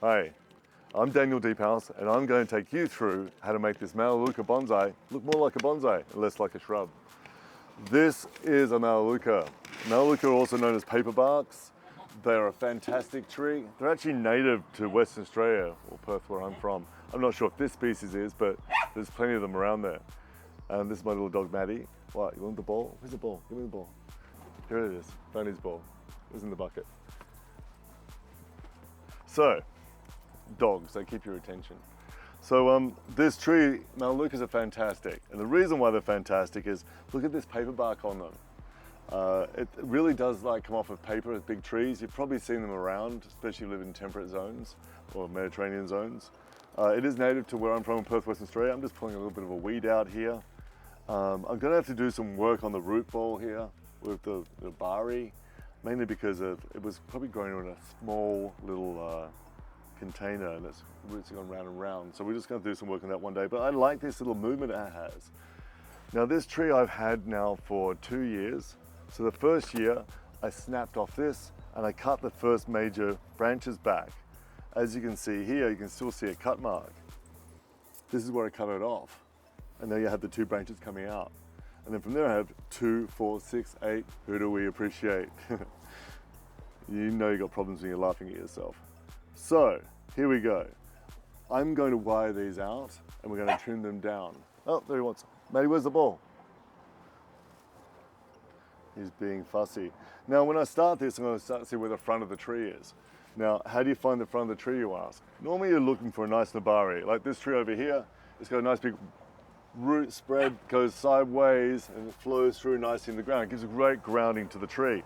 Hi, I'm Daniel Deephouse, and I'm going to take you through how to make this Melaleuca bonsai look more like a bonsai and less like a shrub. This is a Melaleuca. Melaleuca are also known as paperbarks. They are a fantastic tree. They're actually native to Western Australia, or Perth where I'm from. I'm not sure if this species is, but there's plenty of them around there. And this is my little dog Maddie. What, you want the ball? Where's the ball? Give me the ball. Here it is, found his ball. It was in the bucket. So, dogs, they keep your attention. So this tree, Melaleucas are fantastic. And the reason why they're fantastic is, look at this paper bark on them. It really does come off of paper as big trees. You've probably seen them around, especially if you live in temperate zones or Mediterranean zones. It is native to where I'm from in Perth, Western Australia. I'm just pulling a little bit of a weed out here. I'm gonna have to do some work on the root ball here with the bari, mainly because it was probably growing in a small little container and its roots are going round and round. So we're just going to do some work on that one day. But I like this little movement it has. Now this tree I've had now for 2 years. So the first year I snapped off this and I cut the first major branches back. As you can see here, you can still see a cut mark. This is where I cut it off. And then you have the 2 branches coming out. And then from there I have 2, 4, 6, 8. Who do we appreciate? You know you got problems when you're laughing at yourself. So here we go. I'm going to wire these out and we're going to trim them down. Oh, there he wants. Matty, where's the ball? He's being fussy. Now when I start this, I'm going to start to see where the front of the tree is. Now, how do you find the front of the tree, you ask? Normally you're looking for a nice nabari. Like this tree over here, it's got a nice big root spread, goes sideways and it flows through nicely in the ground. It gives a great grounding to the tree.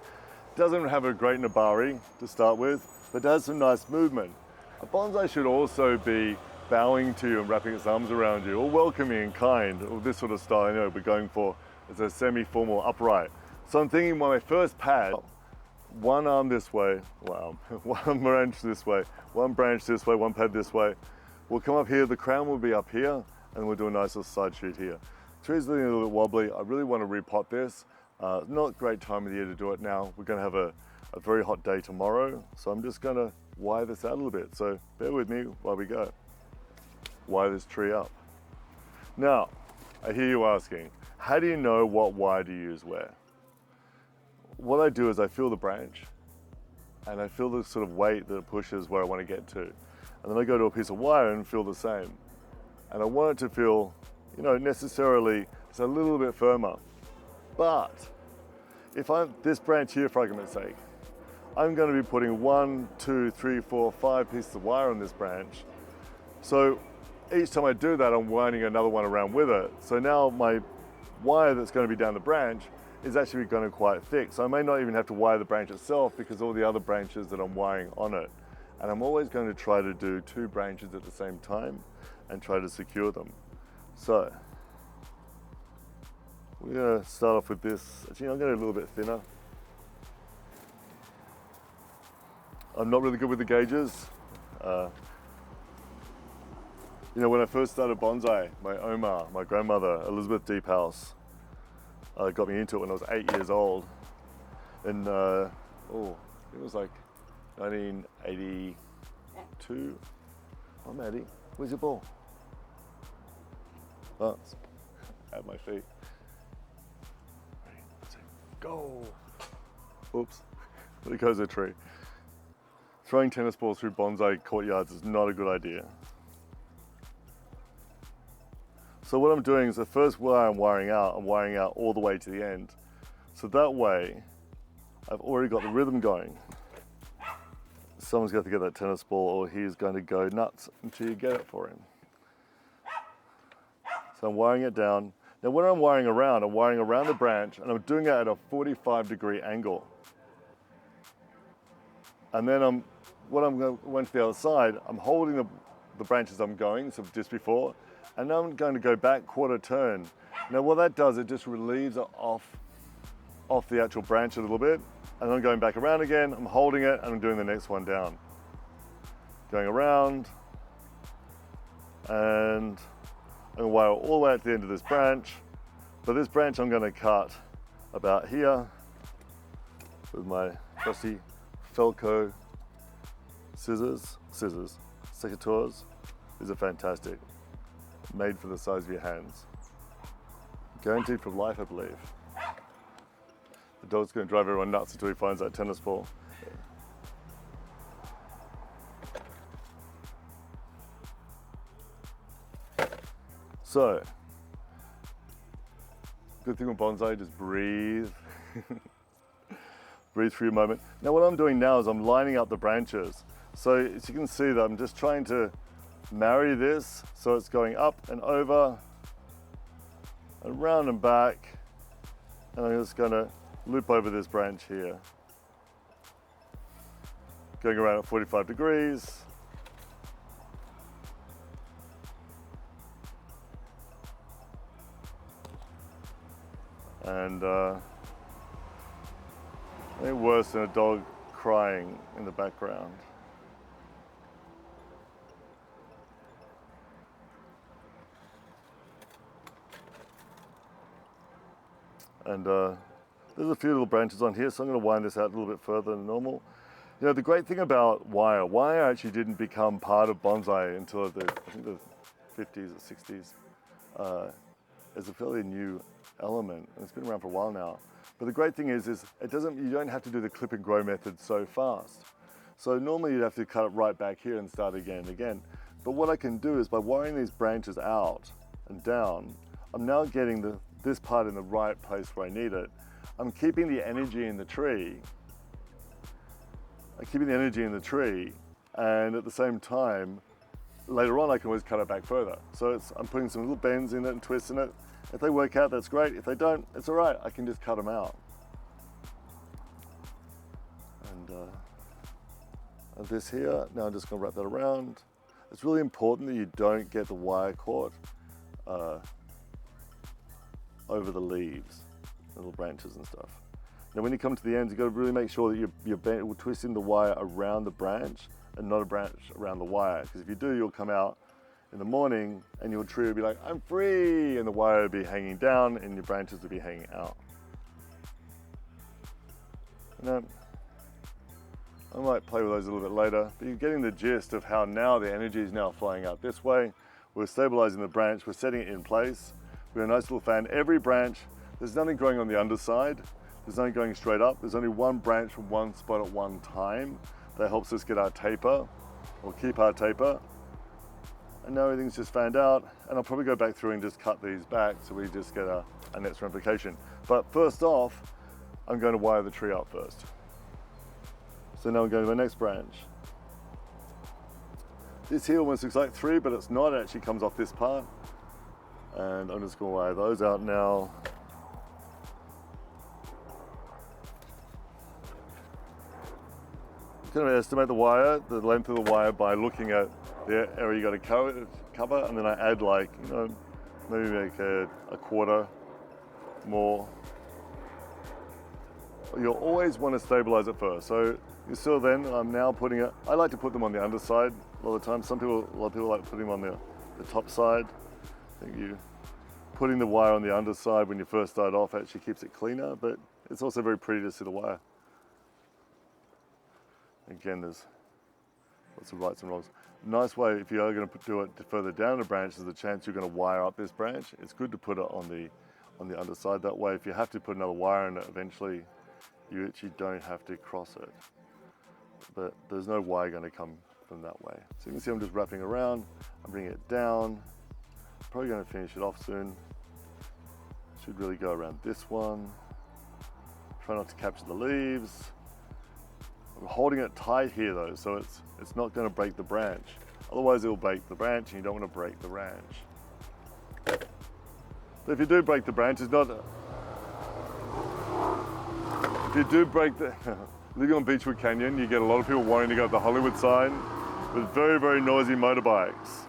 Doesn't have a great nabari to start with, but does some nice movement. A bonsai should also be bowing to you and wrapping its arms around you, or welcoming and kind, or this sort of style I know we're going for. It's a semi-formal upright. So I'm thinking my first pad, one arm this way, one branch this way, one branch this way, one pad this way. We'll come up here, the crown will be up here, and we'll do a nice little side shoot here. Tree's looking a little bit wobbly. I really want to repot this. Not a great time of the year to do it now. We're going to have a very hot day tomorrow, so I'm just going to wire this out a little bit. So bear with me while we go. Wire this tree up. Now, I hear you asking, how do you know what wire to use where? What I do is I feel the branch, and I feel the sort of weight that it pushes where I want to get to. And then I go to a piece of wire and feel the same. And I want it to feel, necessarily just a little bit firmer. But if this branch here, for argument's sake, I'm going to be putting 1, 2, 3, 4, 5 pieces of wire on this branch. So each time I do that, I'm winding another one around with it. So now my wire that's going to be down the branch is actually going to be quite thick. So I may not even have to wire the branch itself because all the other branches that I'm wiring on it. And I'm always going to try to do 2 branches at the same time and try to secure them. So we're going to start off with this. Actually, I'm going to do a little bit thinner. I'm not really good with the gauges. When I first started bonsai, my Oma, my grandmother, Elizabeth Deephouse, got me into it when I was 8 years old. And it was like 1982. Oh, Maddie, where's your ball? Oh, it's at my feet. Go! Oops, there goes a tree. Throwing tennis balls through bonsai courtyards is not a good idea. So what I'm doing is the first wire I'm wiring out all the way to the end. So that way, I've already got the rhythm going. Someone's got to get that tennis ball or he's going to go nuts until you get it for him. So I'm wiring it down. Now when I'm wiring around the branch and I'm doing it at a 45-degree angle. And then when I'm going to the other side, I'm holding the branches I'm going, so just before, and now I'm going to go back quarter turn. Now what that does, it just relieves it off the actual branch a little bit, and I'm going back around again, I'm holding it, and I'm doing the next one down. Going around, and I'm going to wire all the way at the end of this branch. But this branch I'm going to cut about here with my trusty Felco scissors, secateurs. These are fantastic. Made for the size of your hands. Guaranteed for life, I believe. The dog's going to drive everyone nuts until he finds that tennis ball. So, good thing with bonsai, just breathe. Breathe for a moment. Now what I'm doing now is I'm lining up the branches. So as you can see that I'm just trying to marry this so it's going up and over, around and back, and I'm just going to loop over this branch here. Going around at 45 degrees. And ain't worse than a dog crying in the background. And there's a few little branches on here, so I'm going to wind this out a little bit further than normal. You know, the great thing about wire actually didn't become part of bonsai until I think the 50s or 60s. It's a fairly new element, and it's been around for a while now. But the great thing is you don't have to do the clip and grow method so fast. So normally you'd have to cut it right back here and start again and again. But what I can do is by wiring these branches out and down, I'm now getting this part in the right place where I need it. I'm keeping the energy in the tree. And at the same time, later on I can always cut it back further. So I'm putting some little bends in it and twists in it. If they work out, that's great. If they don't, it's all right. I can just cut them out. And this here, now I'm just gonna wrap that around. It's really important that you don't get the wire caught over the leaves, little branches and stuff. Now when you come to the ends, you've got to really make sure that you're twisting the wire around the branch and not a branch around the wire. Because if you do, you'll come out in the morning and your tree will be like, I'm free, and the wire will be hanging down and your branches will be hanging out. And I might play with those a little bit later, but you're getting the gist of how now the energy is now flowing out this way. We're stabilizing the branch, we're setting it in place. We have a nice little fan. Every branch, there's nothing growing on the underside. There's nothing going straight up. There's only one branch from one spot at one time. That helps us get our taper, or keep our taper. And now everything's just fanned out, and I'll probably go back through and just cut these back so we just get a next replication. But first off, I'm going to wire the tree out first. So now I'm going to my next branch. This here almost looks like 3, but it's not. It actually comes off this part. And I'm just going to wire those out now. Kind of estimate the length of the wire by looking at the area you got to cover, and then I add maybe make a quarter more. You'll always want to stabilize it first. So you saw then, I'm now putting it, I like to put them on the underside a lot of the time. A lot of people like putting them on the top side. I think putting the wire on the underside when you first start off actually keeps it cleaner, but it's also very pretty to see the wire. Again, there's lots of rights and wrongs. Nice way, if you are going to do it further down the branch, there's a chance you're going to wire up this branch. It's good to put it on the underside. That way, if you have to put another wire in it, eventually you actually don't have to cross it. But there's no wire going to come from that way. So you can see I'm just wrapping around. I'm bringing it down. Probably going to finish it off soon. Should really go around this one. Try not to capture the leaves. I'm holding it tight here though, so it's not going to break the branch. Otherwise it will break the branch, and you don't want to break the branch. But if you do break the branch, it's not... If you do break the... Living on Beechwood Canyon, you get a lot of people wanting to go to the Hollywood sign with very, very noisy motorbikes.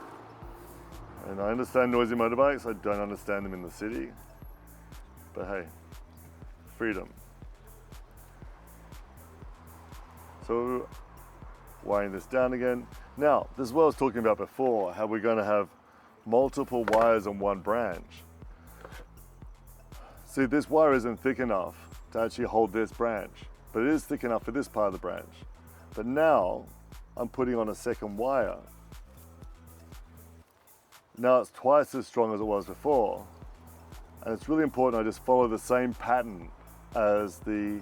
And I understand noisy motorbikes, I don't understand them in the city. But hey, freedom. So, wiring this down again. Now, this is what I was talking about before, how we're going to have multiple wires on one branch. See, this wire isn't thick enough to actually hold this branch, but it is thick enough for this part of the branch. But now, I'm putting on a second wire. Now it's twice as strong as it was before. And it's really important I just follow the same pattern as the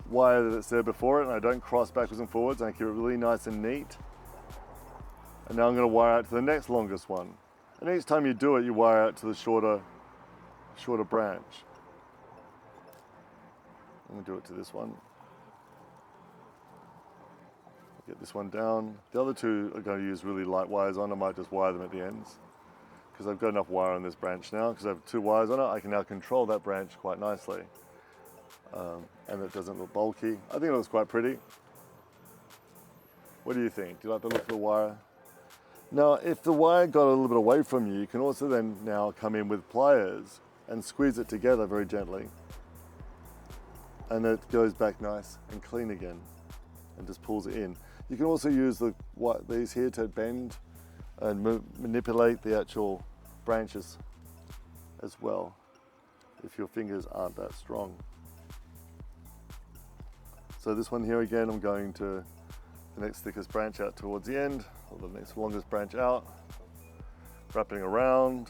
wire that's there before it, and I don't cross backwards and forwards, and I keep it really nice and neat. And now I'm going to wire out to the next longest one. And each time you do it, you wire out to the shorter branch. I'm going to do it to this one. Get this one down. The other two are going to use really light wires on. I might just wire them at the ends, because I've got enough wire on this branch now. Because I have 2 wires on it, I can now control that branch quite nicely. And it doesn't look bulky. I think it looks quite pretty. What do you think? Do you like the look of the wire? Now, if the wire got a little bit away from you, you can also then now come in with pliers and squeeze it together very gently. And it goes back nice and clean again and just pulls it in. You can also use these here to bend and manipulate the actual branches as well, if your fingers aren't that strong. So this one here again, I'm going to the next thickest branch out towards the end, or the next longest branch out, wrapping around.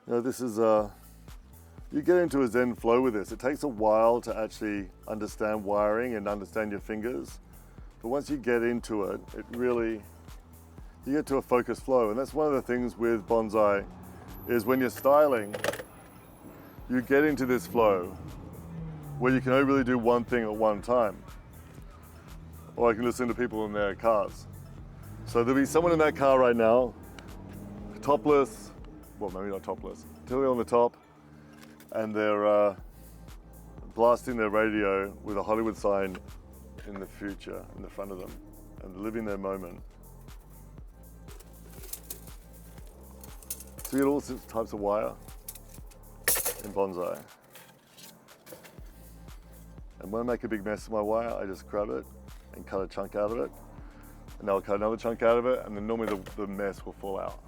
You know, this is you get into a Zen flow with this. It takes a while to actually understand wiring and understand your fingers, but once you get into it, you get to a focused flow. And that's one of the things with bonsai, is when you're styling, you get into this flow where you can only really do one thing at one time. Or I can listen to people in their cars. So there'll be someone in that car right now, topless, well, maybe not topless, totally on the top, and they're blasting their radio with a Hollywood sign in the future, in the front of them, and living their moment. So you get all types of wire in bonsai. And when I make a big mess of my wire, I just grab it and cut a chunk out of it. And I'll cut another chunk out of it, and then normally the mess will fall out.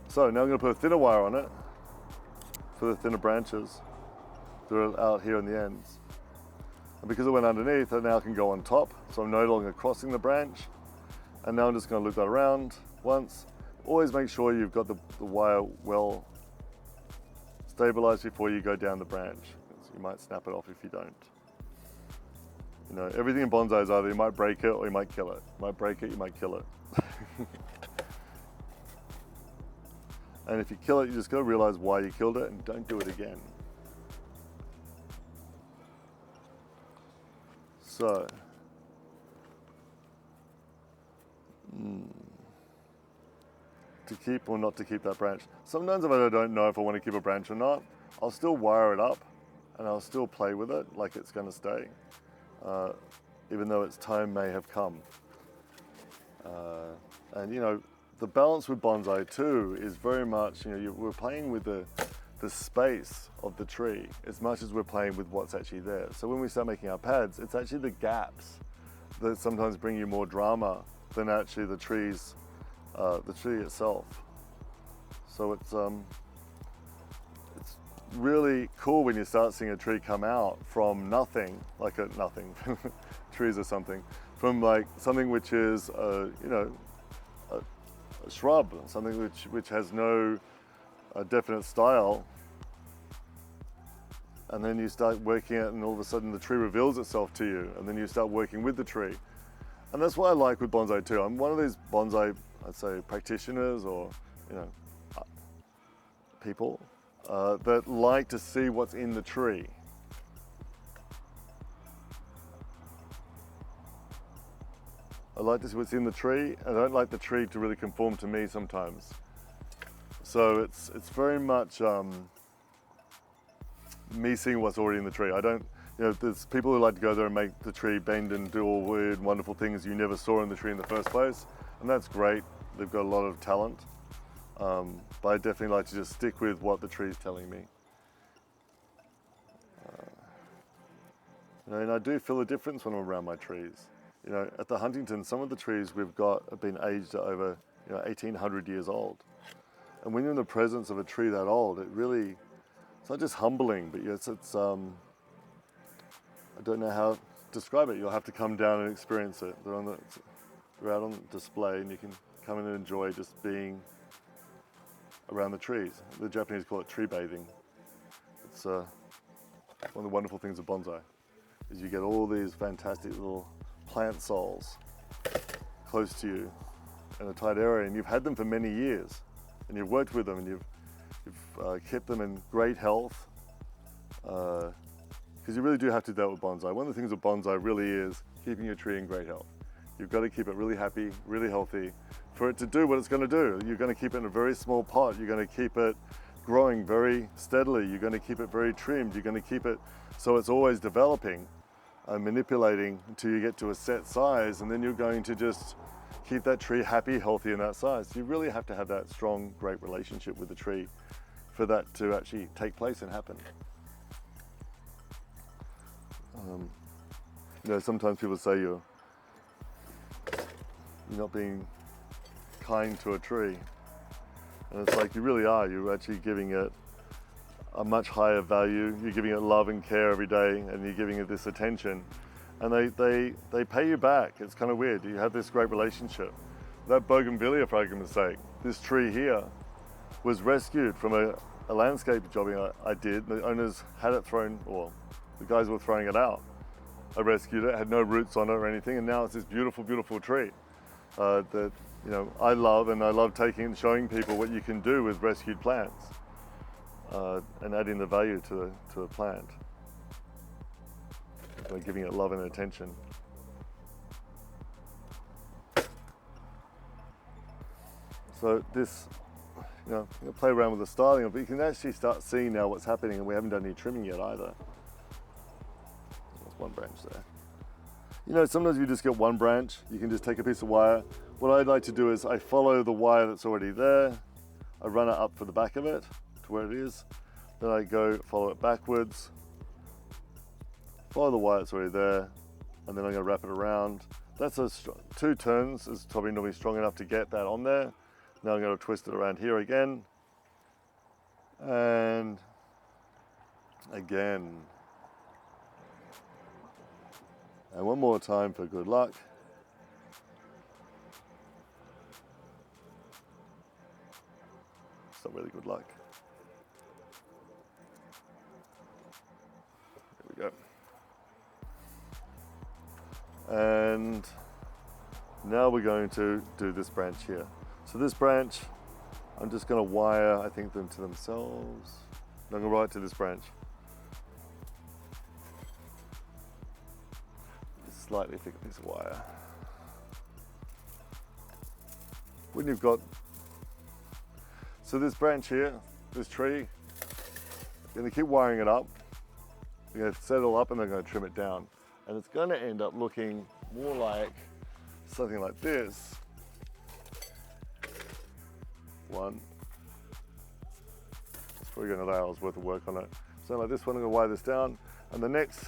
So now I'm going to put a thinner wire on it for the thinner branches that are out here on the ends. And because it went underneath, I now can go on top, so I'm no longer crossing the branch. And now I'm just going to loop that around once. Always make sure you've got the wire well stabilized before you go down the branch. You might snap it off if you don't. You know, everything in bonsai is either you might break it or you might kill it. You might break it, you might kill it. And if you kill it, you just got to realize why you killed it and don't do it again. So, to keep or not to keep that branch. Sometimes if I don't know if I want to keep a branch or not, I'll still wire it up and I'll still play with it like it's going to stay, even though its time may have come. And you know, the balance with bonsai too is very much, you know, we're playing with the space of the tree as much as we're playing with what's actually there. So when we start making our pads, it's actually the gaps that sometimes bring you more drama than actually the tree itself. So it's really cool when you start seeing a tree come out from nothing, like a nothing, trees or something, from like something which is a shrub, something which has no definite style, and then you start working it, and all of a sudden the tree reveals itself to you, and then you start working with the tree. And that's what I like with bonsai too. I'm one of these bonsai, I'd say, practitioners or people that like to see what's in the tree. I like to see what's in the tree. I don't like the tree to really conform to me sometimes. So it's very much me seeing what's already in the tree. I don't, there's people who like to go there and make the tree bend and do all weird, wonderful things you never saw in the tree in the first place. And that's great. They've got a lot of talent. But I definitely like to just stick with what the tree's telling me. And I do feel a difference when I'm around my trees. At the Huntington, some of the trees we've got have been aged at over 1,800 years old. And when you're in the presence of a tree that old, it's not just humbling, but it's I don't know how to describe it. You'll have to come down and experience it. They're out on display, and you can come in and enjoy just being around the trees. The Japanese call it tree bathing. It's one of the wonderful things of bonsai is you get all these fantastic little plant souls close to you in a tight area, and you've had them for many years, and you've worked with them, and you've kept them in great health, because you really do have to do that with bonsai. One of the things with bonsai really is keeping your tree in great health. You've got to keep it really happy, really healthy, for it to do what it's going to do. You're going to keep it in a very small pot. You're going to keep it growing very steadily. You're going to keep it very trimmed. You're going to keep it so it's always developing and manipulating until you get to a set size, and then you're going to just keep that tree happy, healthy in that size. You really have to have that strong, great relationship with the tree for that to actually take place and happen. Sometimes people say you're not being kind to a tree, and it's like you really are. You're actually giving it a much higher value. You're giving it love and care every day, and you're giving it this attention, and they pay you back. It's kind of weird. You have this great relationship. That bougainvillea, for argument's sake, this tree here was rescued from a landscape jobbing I did. The owners had it thrown, or the guys were throwing it out. I rescued it, had no roots on it or anything, and now it's this beautiful, beautiful tree that I love, and I love taking and showing people what you can do with rescued plants and adding the value to a plant by giving it love and attention. So this, you play around with the styling, but you can actually start seeing now what's happening, and we haven't done any trimming yet either. There's one branch there. Sometimes you just get one branch. You can just take a piece of wire. What I'd like to do is I follow the wire that's already there. I run it up for the back of it to where it is. Then I go follow it backwards, follow the wire that's already there, and then I'm going to wrap it around. That's 2 turns is probably normally strong enough to get that on there. Now I'm going to twist it around here again, and again. And one more time for good luck. It's not really good luck. There we go. And now we're going to do this branch here. So this branch, I'm just going to wire, I think, them to themselves. I'm going to wire it to this branch. Slightly thicker piece of wire. When you've got, so this branch here, this tree, you're going to keep wiring it up. You're going to set it all up, and then going to trim it down. And it's going to end up looking more like something like this. One. It's probably got another hour's worth of work on it. So like this one, I'm going to wire this down, and the next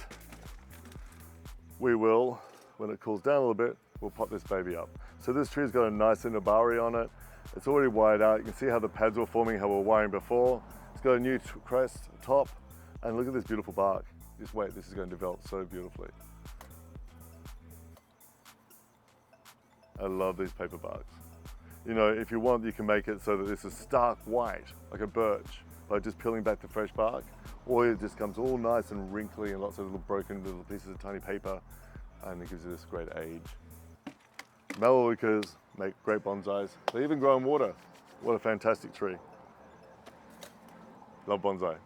we will, when it cools down a little bit, we'll pop this baby up. So this tree's got a nice inabari on it. It's already wired out. You can see how the pads were forming, how we were wiring before. It's got a new crest top, and look at this beautiful bark. Just wait, this is going to develop so beautifully. I love these paper barks. If you want, you can make it so that this is stark white, like a birch, by just peeling back the fresh bark, or it just comes all nice and wrinkly and lots of little broken little pieces of tiny paper, and it gives you this great age. Melaleucas make great bonsais. They even grow in water. What a fantastic tree. Love bonsai.